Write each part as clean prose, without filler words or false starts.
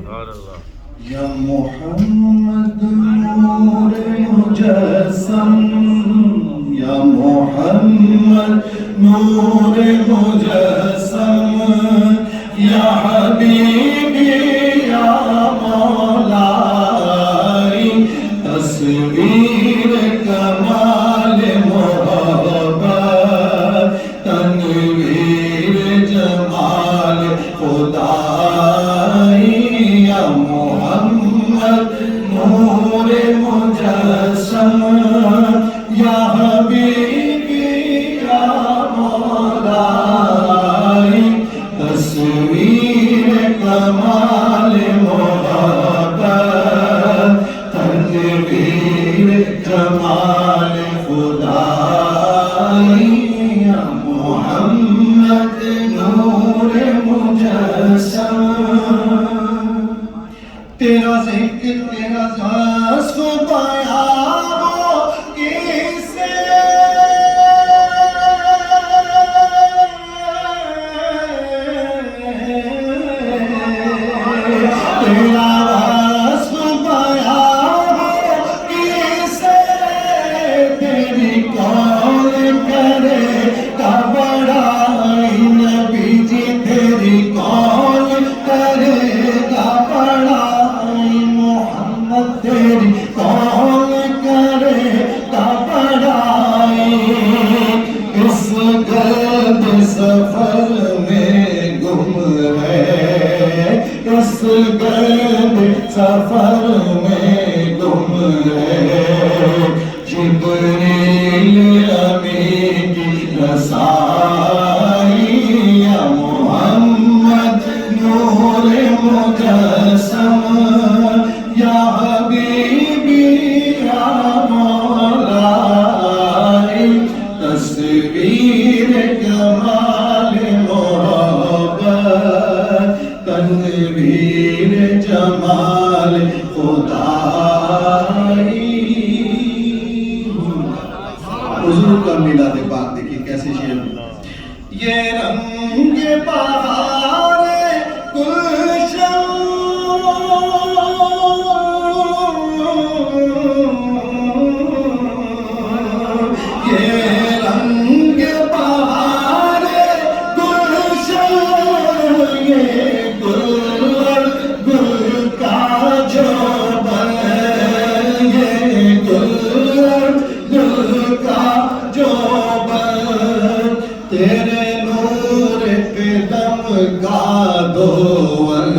یا محمد نور مجسم، یا محمد نور مجسم، یا حبیبی یا مولائی، تصویر کمال محبت، تنویر جمال خدائی، یا محمد نور مجسم، یا حبیبی یا مولائی، تصویر کمال محبت، تنویر جمال خدائی، یا محمد نور مجسم۔ تیرا ذکر تیرا ذکر بیان ہو کسے، تیرا ذکر بیان ہو کسے، تیری کون کرے گا بڑائی، نبی جی تیری کون کرے گا بڑائی، محمد تیری کون کرے گا بڑائی، اس گرد سفر میں گم ہے، اس گرد سفر میں گم ہے، جبریل امین کی رسائی، یا محمد نور مجسم، یا حبیبی یا مولائی، تصویر کمال محبت، تنویر جمال خدائی۔ حضور کا میلاد پاک دیکھیے کیسے شعر میں، یہ رنگ بہار گلشن، یہ رنگ بہار گلشن، یہ گل گل کا جوبن، یہ گل گل کا جوبن، تیرے نور پہ دم کا دھون،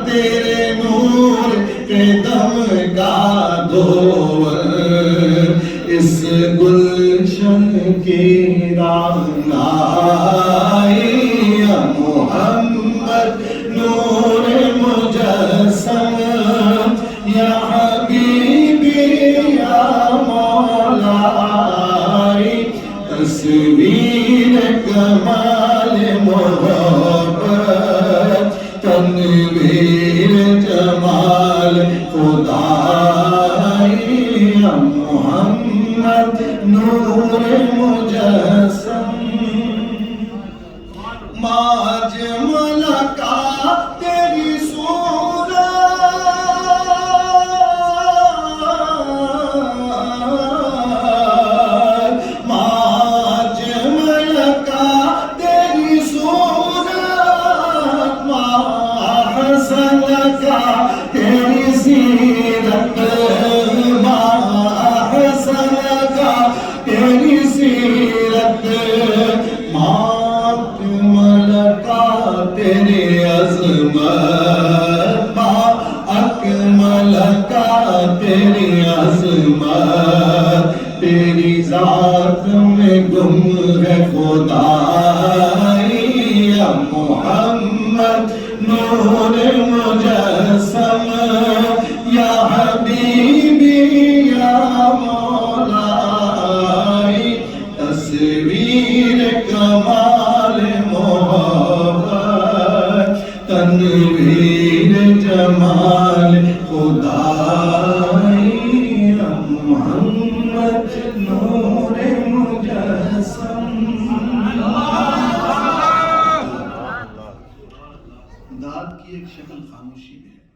تیرے نور پہ دم کا دھون، اس گلشن کی رانائی، یا محمد نور مجسم، یا حبیبی یا مولائی، تصویر کمال محبت، تنویر جمال خدائی، یا محمد نور مجسم۔ ماج ملکا تیری صورت، ماج ملکا تیری صورت، ماں حسن کا تیری سیرت، ماں حسن کا تیری سیرت، ماں ملکا تیری عظمت، ماں اکمل کا تیری عظمت، تیری ذات میں گم ہے خدائی، یا محمد نور مجسم، یا حبیبی یا مولائی، تصویر کمال محبت، تنویر جمال خدائی، یا محمد نور مجسم۔ داد کی ایک شکل خاموشی خوشی میں